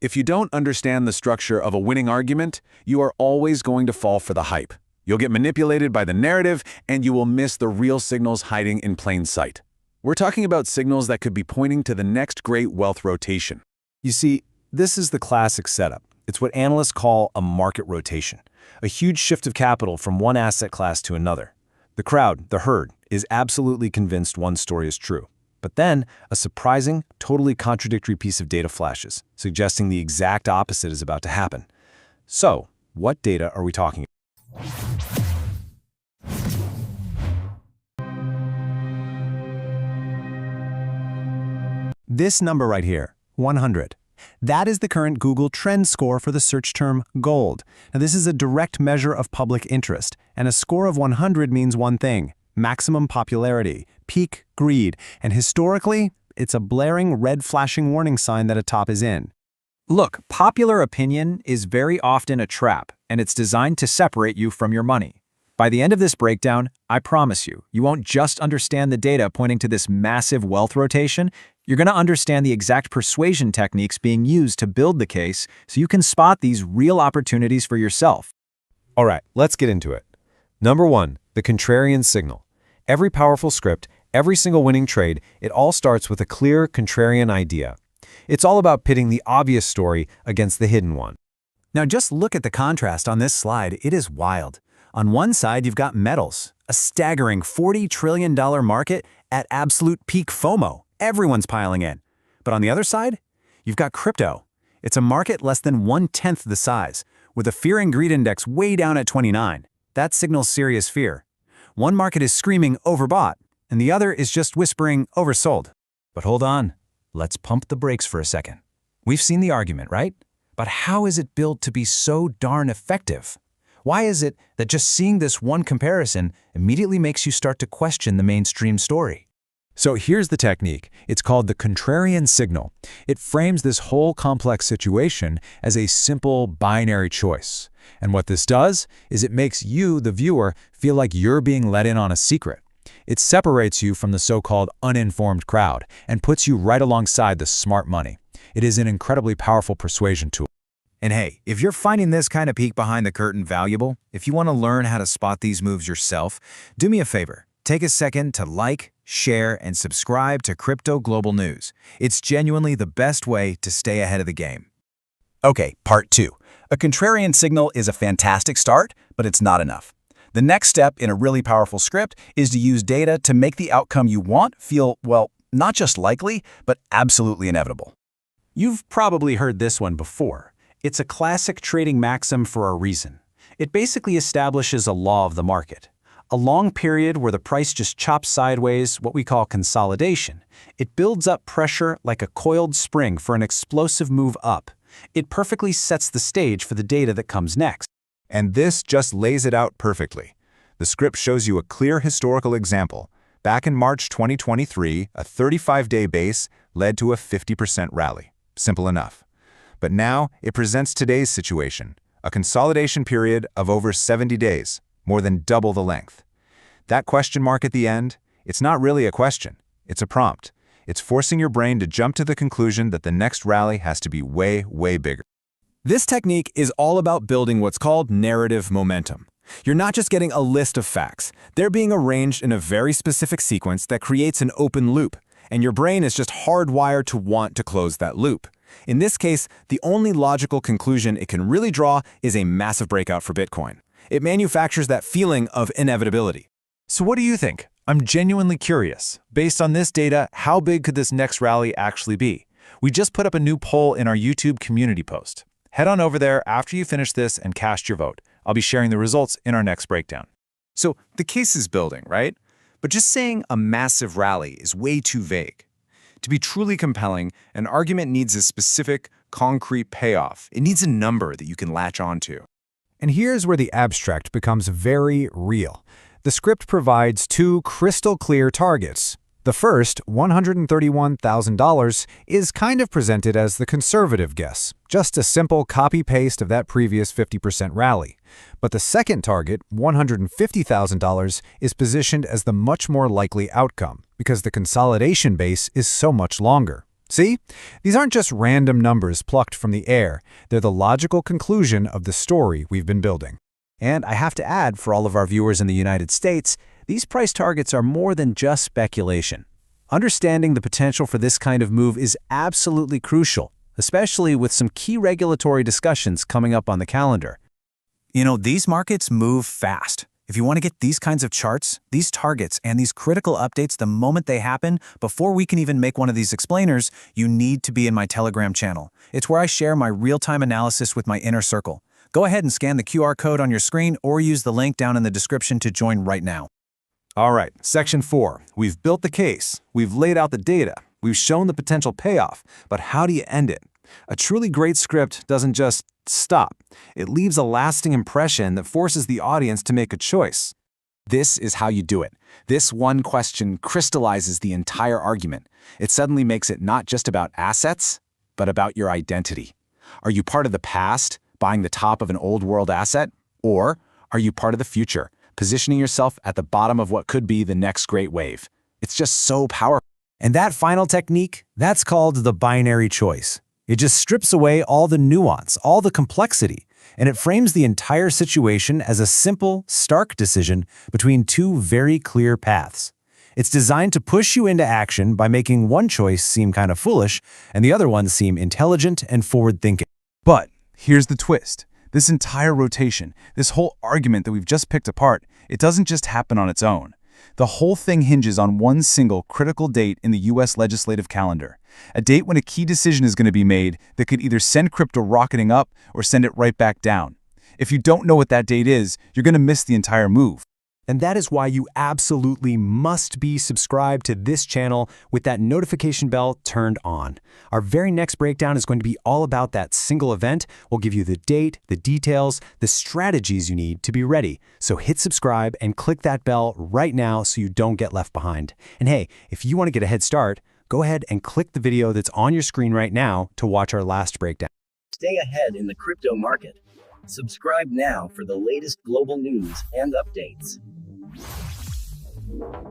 If you don't understand the structure of a winning argument, you are always going to fall for the hype. You'll get manipulated by the narrative, and you will miss the real signals hiding in plain sight. We're talking about signals that could be pointing to the next great wealth rotation. You see, this is the classic setup. It's what analysts call a market rotation, a huge shift of capital from one asset class to another. The crowd, the herd, is absolutely convinced one story is true. But then, a surprising, totally contradictory piece of data flashes, suggesting the exact opposite is about to happen. So, what data are we talking about? This number right here, 100. That is the current Google Trend score for the search term gold. Now, this is a direct measure of public interest, and a score of 100 means one thing: maximum popularity, peak greed, and historically, it's a blaring red flashing warning sign that a top is in. Look, popular opinion is very often a trap, and it's designed to separate you from your money. By the end of this breakdown, I promise you, you won't just understand the data pointing to this massive wealth rotation, you're going to understand the exact persuasion techniques being used to build the case so you can spot these real opportunities for yourself. All right, let's get into it. Number 1, the contrarian signal. Every powerful script, every single winning trade, it all starts with a clear contrarian idea. It's all about pitting the obvious story against the hidden one. Now just look at the contrast on this slide. It is wild. On one side, you've got metals, a staggering $40 trillion market at absolute peak FOMO. Everyone's piling in. But on the other side, you've got crypto. It's a market less than 1/10 the size, with a fear and greed index way down at 29. That signals serious fear. One market is screaming overbought, and the other is just whispering oversold. But hold on, let's pump the brakes for a second. We've seen the argument, right? But how is it built to be so darn effective? Why is it that just seeing this one comparison immediately makes you start to question the mainstream story? So here's the technique. It's called the contrarian signal. It frames this whole complex situation as a simple binary choice. And what this does is it makes you, the viewer, feel like you're being let in on a secret. It separates you from the so-called uninformed crowd and puts you right alongside the smart money. It is an incredibly powerful persuasion tool. And hey, if you're finding this kind of peek behind the curtain valuable, if you want to learn how to spot these moves yourself, do me a favor. Take a second to like, share, and subscribe to Crypto Global News. It's genuinely the best way to stay ahead of the game. Okay, part 2. A contrarian signal is a fantastic start, but it's not enough. The next step in a really powerful script is to use data to make the outcome you want feel, well, not just likely, but absolutely inevitable. You've probably heard this one before. It's a classic trading maxim for a reason. It basically establishes a law of the market. A long period where the price just chops sideways, what we call consolidation. It builds up pressure like a coiled spring for an explosive move up. It perfectly sets the stage for the data that comes next. And this just lays it out perfectly. The script shows you a clear historical example. Back in March 2023, a 35-day base led to a 50% rally. Simple enough. But now it presents today's situation, a consolidation period of over 70 days, more than double the length. That question mark at the end, it's not really a question, it's a prompt. It's forcing your brain to jump to the conclusion that the next rally has to be way, way bigger. This technique is all about building what's called narrative momentum. You're not just getting a list of facts. They're being arranged in a very specific sequence that creates an open loop, and your brain is just hardwired to want to close that loop. In this case, the only logical conclusion it can really draw is a massive breakout for Bitcoin. It manufactures that feeling of inevitability. So what do you think? I'm genuinely curious. Based on this data, how big could this next rally actually be? We just put up a new poll in our YouTube community post. Head on over there after you finish this and cast your vote. I'll be sharing the results in our next breakdown. So the case is building, right? But just saying a massive rally is way too vague. To be truly compelling, an argument needs a specific, concrete payoff. It needs a number that you can latch onto. And here's where the abstract becomes very real. The script provides two crystal clear targets. The first, $131,000, is kind of presented as the conservative guess, just a simple copy-paste of that previous 50% rally. But the second target, $150,000, is positioned as the much more likely outcome, because the consolidation base is so much longer. See? These aren't just random numbers plucked from the air. They're the logical conclusion of the story we've been building. And I have to add, for all of our viewers in the United States, these price targets are more than just speculation. Understanding the potential for this kind of move is absolutely crucial, especially with some key regulatory discussions coming up on the calendar. You know, these markets move fast. If you want to get these kinds of charts, these targets, and these critical updates the moment they happen, before we can even make one of these explainers, you need to be in my Telegram channel. It's where I share my real-time analysis with my inner circle. Go ahead and scan the QR code on your screen or use the link down in the description to join right now. All right, Section 4. We've built the case. We've laid out the data. We've shown the potential payoff. But how do you end it? A truly great script doesn't just stop. It leaves a lasting impression that forces the audience to make a choice. This is how you do it. This one question crystallizes the entire argument. It suddenly makes it not just about assets, but about your identity. Are you part of the past, buying the top of an old world asset? Or are you part of the future, positioning yourself at the bottom of what could be the next great wave? It's just so powerful. And that final technique, that's called the binary choice. It just strips away all the nuance, all the complexity, and it frames the entire situation as a simple, stark decision between two very clear paths. It's designed to push you into action by making one choice seem kind of foolish and the other one seem intelligent and forward-thinking. But here's the twist. This entire rotation, this whole argument that we've just picked apart, it doesn't just happen on its own. The whole thing hinges on one single critical date in the US legislative calendar, a date when a key decision is going to be made that could either send crypto rocketing up or send it right back down. If you don't know what that date is, you're going to miss the entire move. And that is why you absolutely must be subscribed to this channel with that notification bell turned on. Our very next breakdown is going to be all about that single event. We'll give you the date, the details, the strategies you need to be ready. So hit subscribe and click that bell right now so you don't get left behind. And hey, if you want to get a head start, go ahead and click the video that's on your screen right now to watch our last breakdown. Stay ahead in the crypto market. Subscribe now for the latest global news and updates.